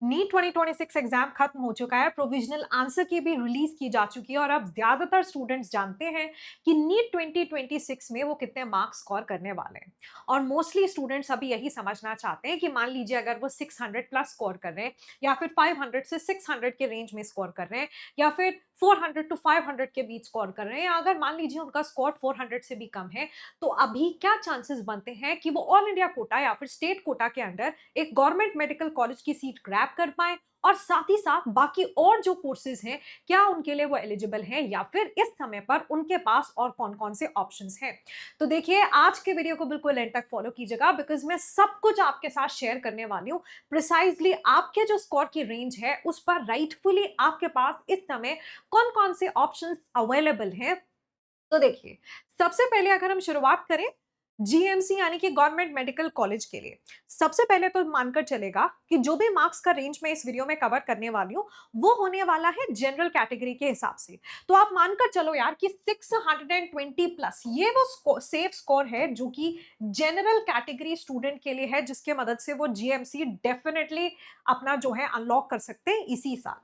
NEET 2026 exam खत्म हो चुका है। प्रोविजनल आंसर की भी रिलीज की जा चुकी है और अब ज्यादातर स्टूडेंट्स जानते हैं कि नीट 2026 में वो कितने मार्क्स स्कोर करने वाले हैं। और मोस्टली स्टूडेंट्स अभी यही समझना चाहते हैं कि मान लीजिए अगर वो 600 प्लस स्कोर कर रहे हैं या फिर 500 से 600 के रेंज में स्कोर कर रहे हैं या फिर 400 टू 500 के बीच स्कोर कर रहे हैं, या अगर मान लीजिए उनका स्कोर 400 से भी कम है, तो अभी क्या चांसेस बनते हैं कि वो ऑल इंडिया कोटा या फिर स्टेट कोटा के अंडर एक गवर्नमेंट मेडिकल कॉलेज की सीट ग्रैब कर पाए, और साथ ही साथ बाकी और जो कोर्सेज हैं क्या उनके लिए वो एलिजिबल हैं, या फिर इस समय पर उनके पास और कौन कौन से ऑप्शंस हैं। तो देखिए, आज के वीडियो को बिल्कुल एंड तक फॉलो कीजिएगा, बिकॉज मैं सब कुछ आपके साथ शेयर करने वाली हूँ। प्रिसाइजली आपके जो स्कोर की रेंज है उस पर राइटफुली आपके पास इस समय कौन कौन से ऑप्शंस अवेलेबल हैं। तो देखिए, सबसे पहले अगर हम शुरुआत करें जीएमसी यानी कि गवर्नमेंट मेडिकल कॉलेज के लिए, सबसे पहले तो मानकर चलेगा कि जो भी मार्क्स का रेंज मैं इस वीडियो में कवर करने वाली हूं वो होने वाला है जनरल कैटेगरी के हिसाब से। तो आप मानकर चलो यार कि 620 प्लस ये वो सेफ स्कोर है जो कि जनरल कैटेगरी स्टूडेंट के लिए है, जिसके मदद से वो जीएमसी डेफिनेटली अपना जो है अनलॉक कर सकते हैं इसी साल।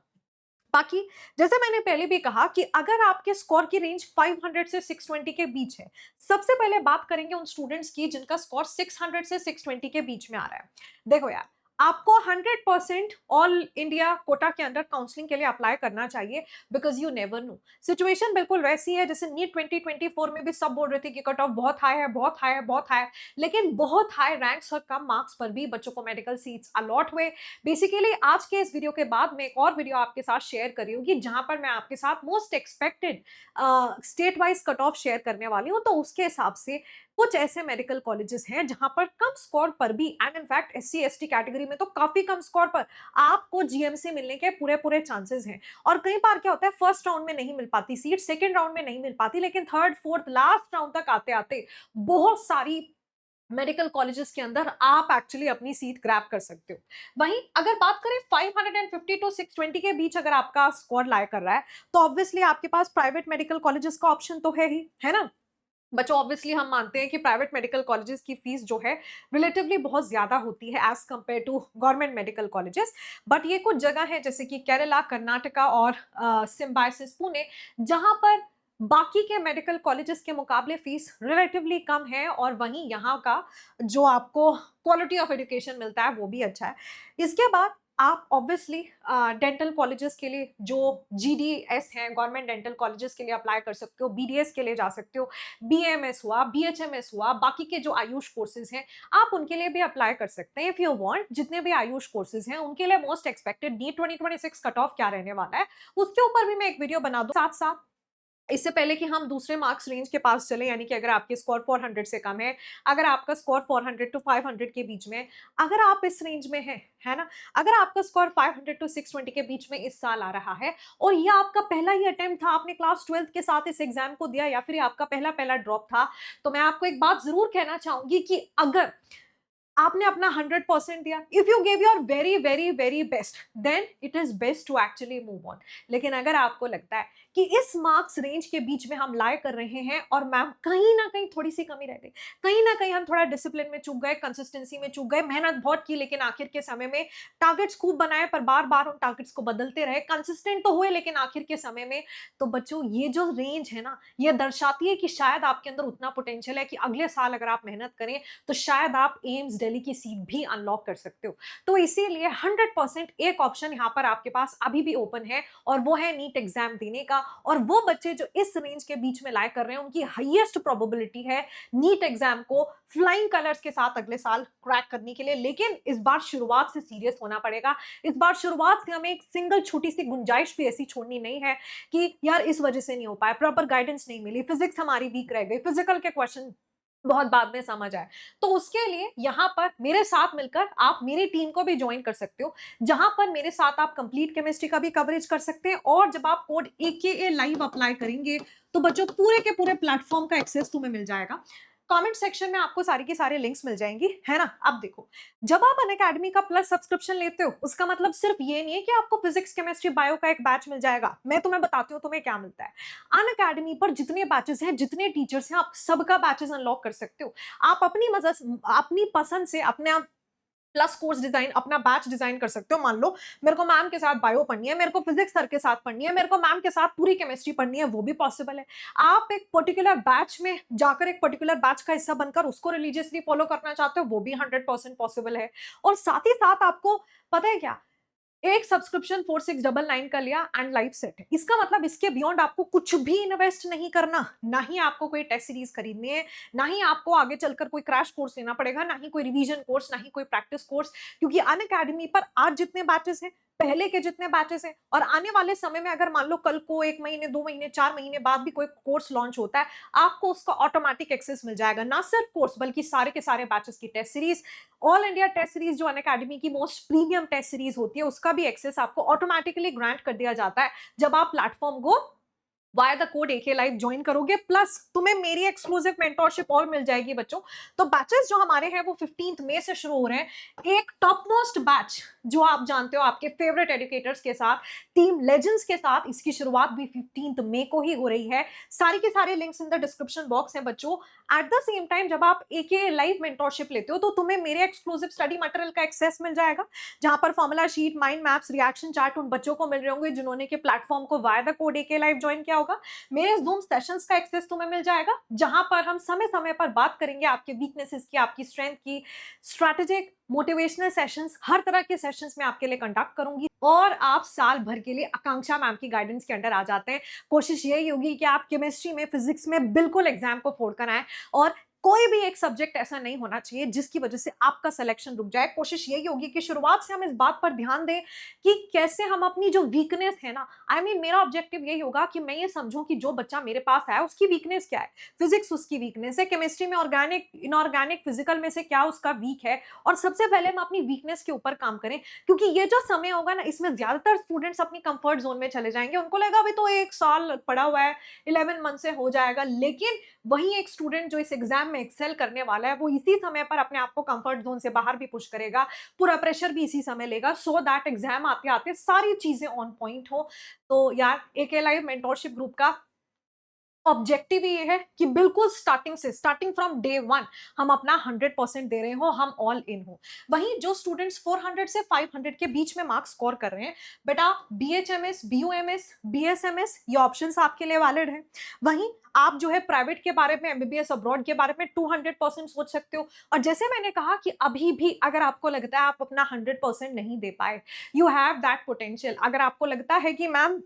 बाकी जैसे मैंने पहले भी कहा कि अगर आपके स्कोर की रेंज 500 से 620 के बीच है, सबसे पहले बात करेंगे उन स्टूडेंट्स की जिनका स्कोर 600 से 620 के बीच में आ रहा है। देखो यार, आपको 100% ऑल इंडिया कोटा के अंदर काउंसलिंग के लिए अप्लाई करना चाहिए, because you never know. Situation बिल्कुल वैसी है जैसे नीट 2024 में भी सब बोल रहे थे कि कट ऑफ बहुत हाई है, बहुत हाई है, बहुत हाई है, लेकिन बहुत हाई रैंक्स और कम मार्क्स पर भी बच्चों को मेडिकल सीट्स अलॉट हुए। बेसिकली आज के इस वीडियो के बाद मैं एक और वीडियो आपके साथ शेयर कर रही हूँ कि जहां पर मैं आपके साथ most expected state wise cut off share करने वाली हूँ। तो उसके हिसाब से कुछ ऐसे मेडिकल कॉलेजेस हैं जहां पर कम स्कोर पर भी, and in fact SC ST category में तो काफी कम स्कोर पर आपको जीएमसी मिलने के पूरे पूरे चांसेस हैं। और कई बार क्या होता है, फर्स्ट राउंड में नहीं मिल पाती सीट, सेकेंड राउंड में नहीं मिल पाती, लेकिन थर्ड फोर्थ लास्ट राउंड तक आते आते बहुत सारी मेडिकल कॉलेजेस के अंदर आप एक्चुअली अपनी सीट ग्रैब कर सकते हो। वहीं अगर बात करें 550 टू 620 के बीच अगर आपका स्कोर लाई कर रहा है, तो ऑब्वियसली आपके पास प्राइवेट मेडिकल कॉलेजेस का ऑप्शन तो है ही, है ना। बच्चों, ऑब्वियसली हम मानते हैं कि प्राइवेट मेडिकल कॉलेजेस की फीस जो है रिलेटिवली बहुत ज्यादा होती है as compare to government medical colleges. But ये कुछ जगह है जैसे कि केरला, कर्नाटका और सिम्बायोसिस पुणे, जहां पर बाकी के मेडिकल कॉलेजेस के मुकाबले फीस रिलेटिवली कम है, और वहीं यहाँ का जो आपको क्वालिटी ऑफ एजुकेशन मिलता है वो भी अच्छा है। इसके बाद आप ऑब्वियसली डेंटल कॉलेजेस के लिए जो जीडीएस हैं, गवर्नमेंट डेंटल कॉलेजेस के लिए अप्लाई कर सकते हो, बीडीएस के लिए जा सकते हो, बीएमएस हुआ, बीएचएमएस हुआ, बाकी के जो आयुष कोर्सेज हैं आप उनके लिए भी अप्लाई कर सकते हैं इफ यू वांट। जितने भी आयुष कोर्सेज हैं उनके लिए most expected NEET 2026 cut off क्या रहने वाला है उसके ऊपर भी मैं एक वीडियो बना दूं। साथ साथ इससे पहले कि हम दूसरे मार्क्स रेंज के पास चले, यानी कि अगर आपके स्कोर 400 से कम है, अगर आपका स्कोर 400 टू 500 के बीच में, अगर आप इस रेंज में हैं, है ना, अगर आपका स्कोर 500 टू 620 के बीच में इस साल आ रहा है और ये आपका पहला ही अटेम्प्ट था, आपने क्लास 12 के साथ इस एग्जाम को दिया या फिर ये आपका पहला पहला ड्रॉप था, तो मैं आपको एक बात जरूर कहना चाहूंगी कि अगर आपने अपना 100% दिया, if you give your very very very best, then it is best to actually move on. लेकिन अगर आपको लगता है कि इस मार्क्स रेंज के बीच में हम लाए कर रहे हैं और मैम कहीं ना कहीं थोड़ी सी कमी रह गई, कहीं ना कहीं हम थोड़ा डिसिप्लिन में चूक गए, कंसिस्टेंसी में चूक गए, मेहनत बहुत की लेकिन आखिर के समय में टारगेट्स खूब बनाए पर बार बार उन टारगेट्स को बदलते रहे, कंसिस्टेंट तो हुए लेकिन आखिर के समय में, तो बच्चों ये जो रेंज है ना, ये दर्शाती है कि शायद आपके अंदर उतना पोटेंशियल है कि अगले साल अगर आप मेहनत करें तो शायद आप एम्स दिल्ली की सीट भी अनलॉक कर सकते हो। तो इसीलिए 100% एक ऑप्शन यहाँ पर आपके पास अभी भी ओपन है, और वो है नीट एग्जाम देने का। और वो बच्चे जो इस रेंज के बीच में लाए कर रहे हैं उनकी हाईएस्ट प्रोबेबिलिटी है नीट एग्जाम को फ्लाइंग कलर्स के साथ अगले साल क्रैक करने के लिए। लेकिन इस बार शुरुआत से सीरियस होना पड़ेगा। इस बार शुरुआत से हमें एक सिंगल छोटी सी गुंजाइश भी ऐसी छोड़नी नहीं है कि यार इस वजह से नहीं हो पाया, प्रॉपर गाइडेंस नहीं मिली, फिजिक्स हमारी वीक रह गई, फिजिकल के क्वेश्चन बहुत बाद में समझ आए। तो उसके लिए यहाँ पर मेरे साथ मिलकर आप मेरी टीम को भी ज्वाइन कर सकते हो, जहां पर मेरे साथ आप कंप्लीट केमिस्ट्री का भी कवरेज कर सकते हैं। और जब आप कोड AKA लाइव अप्लाई करेंगे तो बच्चों पूरे के पूरे प्लेटफॉर्म का एक्सेस तुम्हें मिल जाएगा। कमेंट सेक्शन में आपको सारी की सारे लिंक्स मिल जाएंगी, है ना। अब देखो, जब आप अनअकैडमी का प्लस सब्सक्रिप्शन लेते हो उसका मतलब सिर्फ ये नहीं है कि आपको फिजिक्स केमिस्ट्री बायो का एक बैच मिल जाएगा। मैं तुम्हें बताती हूँ तुम्हें क्या मिलता है। अनअकैडमी पर जितने बैचेस हैं, जितने टीचर्स हैं, आप सबका बैचेस अनलॉक कर सकते हो। आप अपनी मजा, अपनी पसंद से अपने प्लस कोर्स डिजाइन, अपना बैच डिजाइन कर सकते हो। मान लो मेरे को मैम के साथ बायो पढ़नी है, मेरे को फिजिक्स सर के साथ पढ़नी है, मेरे को मैम के साथ पूरी केमिस्ट्री पढ़नी है, वो भी पॉसिबल है। आप एक पर्टिकुलर बैच में जाकर एक पर्टिकुलर बैच का हिस्सा बनकर उसको रिलीजियसली फॉलो करना चाहते हो, वो भी 100% पॉसिबल है। और साथ ही साथ आपको पता है क्या, एक सब्सक्रिप्शन 4699 का लिया एंड लाइफ सेट है। इसका मतलब इसके बियॉन्ड आपको कुछ भी इन्वेस्ट नहीं करना, ना ही आपको कोई टेस्ट सीरीज खरीदनी है, ना ही आपको आगे चलकर कोई क्रैश कोर्स लेना पड़ेगा, ना ही कोई रिवीजन कोर्स, ना ही कोई प्रैक्टिस कोर्स। क्योंकि अन अकेडमी पर आज जितने बैचेस हैं, पहले के जितने बैचेस हैं, और आने वाले समय में अगर मान लो कल को 1 महीने, 2 महीने, 4 महीने बाद भी कोई कोर्स लॉन्च होता है, आपको उसका ऑटोमेटिक एक्सेस मिल जाएगा। ना सिर्फ कोर्स, बल्कि सारे के सारे बैचेस की test series, all India test series जो अनअकैडमी की मोस्ट प्रीमियम टेस्ट सीरीज होती है, उसका भी एक्सेस आपको ऑटोमेटिकली ग्रांट कर दिया जाता है जब आप प्लेटफॉर्म को via the code AK live join करोगे। प्लस तुम्हें मेरी एक्सक्लूसिव मेंटोरशिप और मिल जाएगी बच्चों। तो बैचेस जो हमारे हैं वो 15 मई से शुरू हो रहे हैं। एक टॉप मोस्ट बैच जो आप जानते हो आपके फेवरेट एजुकेटर्स के साथ, टीम लेजेंड्स के साथ, इसकी शुरुआत भी 15 मई को ही हो रही है। सारी के सारे links in the description box हैं बच्चों। एट द सेम टाइम जब आप एके लाइव मेंटोरशिप लेते हो तो तुम्हें मेरे एक्सक्लूसिव स्टडी मटेरियल का एक्सेस मिल जाएगा, जहां पर formula sheet, mind maps, reaction chart उन बच्चों को मिल रहे होंगे जिन्होंने के प्लेटफॉर्म को via the code AK live join किया होगा। मेरे जूम सेशंस का एक्सेस तुम्हें मिल जाएगा, जहां पर हम समय समय पर बात करेंगे आपके वीकनेसेस की, आपकी स्ट्रेंथ की। स्ट्रैटेजिक मोटिवेशनल सेशंस, हर तरह के सेशंस मैं आपके लिए कंडक्ट करूंगी, और आप साल भर के लिए आकांक्षा मैम की गाइडेंस के अंडर आ जाते हैं। कोशिश यही होगी कि आप केमिस्ट्री में, फिजिक्स में बिल्कुल एग्जाम को फोड़ कर आए, और कोई भी एक सब्जेक्ट ऐसा नहीं होना चाहिए जिसकी वजह से आपका सिलेक्शन रुक जाए। कोशिश यही होगी कि शुरुआत से हम इस बात पर ध्यान दें कि कैसे हम अपनी जो वीकनेस है ना, मेरा ऑब्जेक्टिव यही होगा कि मैं ये समझूं कि जो बच्चा मेरे पास है उसकी वीकनेस क्या है। फिजिक्स उसकी वीकनेस है, केमिस्ट्री में ऑर्गेनिक, इनऑर्गेनिक, फिजिकल में से क्या उसका वीक है, और सबसे पहले हम अपनी वीकनेस के ऊपर काम करें। क्योंकि ये जो समय होगा ना, इसमें ज्यादातर स्टूडेंट्स अपनी कंफर्ट जोन में चले जाएंगे। उनको लगेगा अभी तो 1 साल पड़ा हुआ है, 11 मंथ से हो जाएगा। लेकिन वही एक स्टूडेंट जो इस एग्जाम में एक्सेल करने वाला है, वो इसी समय पर अपने आप को कंफर्ट जोन से बाहर भी पुश करेगा, पूरा प्रेशर भी इसी समय लेगा, सो दैट एग्जाम आते आते सारी चीजें ऑन पॉइंट हो। तो यार, एके लाइव मेंटोरशिप ग्रुप का ऑब्जेक्टिव ये है कि बिल्कुल स्टार्टिंग से, स्टार्टिंग फ्रॉम डे वन हम अपना 100% दे रहे हो, हम ऑल इन हो। वहीं जो स्टूडेंट्स 400 से 500 के बीच में मार्क्स स्कोर कर रहे हैं, बेटा बीएचएमएस, बीयूएमएस, बीएसएमएस, ये ऑप्शंस आपके लिए वैलिड है। वहीं आप जो है प्राइवेट के बारे में, एमबीबीएस अब्रॉड के बारे में 200% सोच सकते हो। और जैसे मैंने कहा कि अभी भी अगर आपको लगता है आप अपना 100% नहीं दे पाए, यू हैव दैट पोटेंशियल। अगर आपको लगता है कि मैम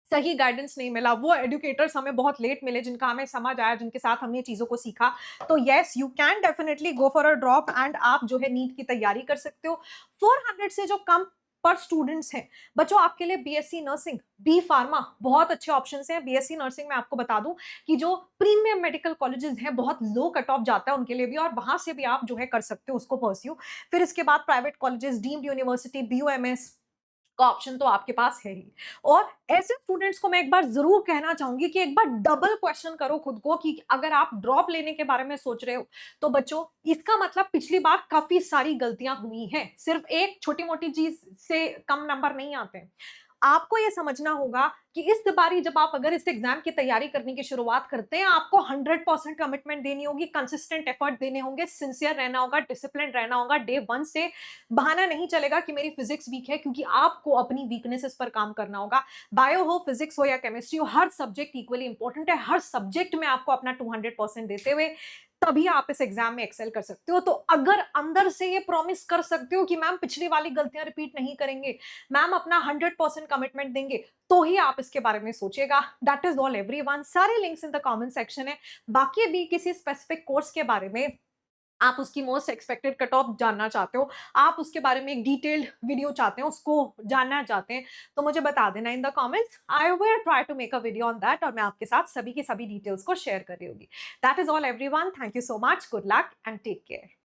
सही गाइडेंस नहीं मिला, वो एडुकेटर्स हमें बहुत लेट मिले जिनका हमें समझ आया, जिनके साथ हमने चीज़ों को सीखा, तो yes, you can definitely go for a drop and आप जो है नीट की तैयारी कर सकते हो। 400 से जो कम पर स्टूडेंट्स हैं बच्चों, आपके लिए बीएससी नर्सिंग, बी फार्मा बहुत अच्छे ऑप्शंस हैं। बीएससी नर्सिंग में आपको बता दूं कि जो प्रीमियम मेडिकल कॉलेजेस हैं, बहुत लो कट ऑफ जाता है उनके लिए भी, और वहां से भी आप जो है कर सकते हो उसको परस्यू। फिर इसके बाद private colleges, deemed university, BUMS का ऑप्शन तो आपके पास है ही। और ऐसे स्टूडेंट्स को मैं एक बार जरूर कहना चाहूंगी कि एक बार डबल क्वेश्चन करो खुद को कि अगर आप ड्रॉप लेने के बारे में सोच रहे हो, तो बच्चों इसका मतलब पिछली बार काफी सारी गलतियां हुई हैं। सिर्फ एक छोटी मोटी चीज से कम नंबर नहीं आते हैं। आपको ये समझना होगा कि इस बारी जब आप अगर इस एग्जाम की तैयारी करने की शुरुआत करते हैं, आपको 100% कमिटमेंट देनी होगी, कंसिस्टेंट एफर्ट देने होंगे, सिंसियर रहना होगा, डिसिप्लिन रहना होगा। डे वन से बहाना नहीं चलेगा कि मेरी फिजिक्स वीक है, क्योंकि आपको अपनी वीकनेसेस पर काम करना होगा। बायो हो, फिजिक्स हो या केमिस्ट्री हो, हर सब्जेक्ट इक्वली इंपॉर्टेंट है। हर सब्जेक्ट में आपको अपना 200% देते हुए तभी आप इस एग्जाम में एक्सेल कर सकते हो। तो अगर अंदर से ये प्रॉमिस कर सकते हो कि मैम पिछली वाली गलतियां रिपीट नहीं करेंगे, मैम अपना 100% कमिटमेंट देंगे, तो ही आप इसके बारे में सोचिएगा। That is all everyone. सारे links in the comment section है। बाकी भी किसी स्पेसिफिक कोर्स के बारे में आप उसकी मोस्ट एक्सपेक्टेड कट ऑफ जानना चाहते हो, आप उसके बारे में एक डिटेल्ड वीडियो चाहते हैं, उसको जानना चाहते हैं, तो मुझे बता देना in the comments. I will try to make a video on that, और मैं आपके साथ सभी की सभी डिटेल्स को शेयर कर रही होगी। That is all everyone. Thank you so much. Good luck and take care.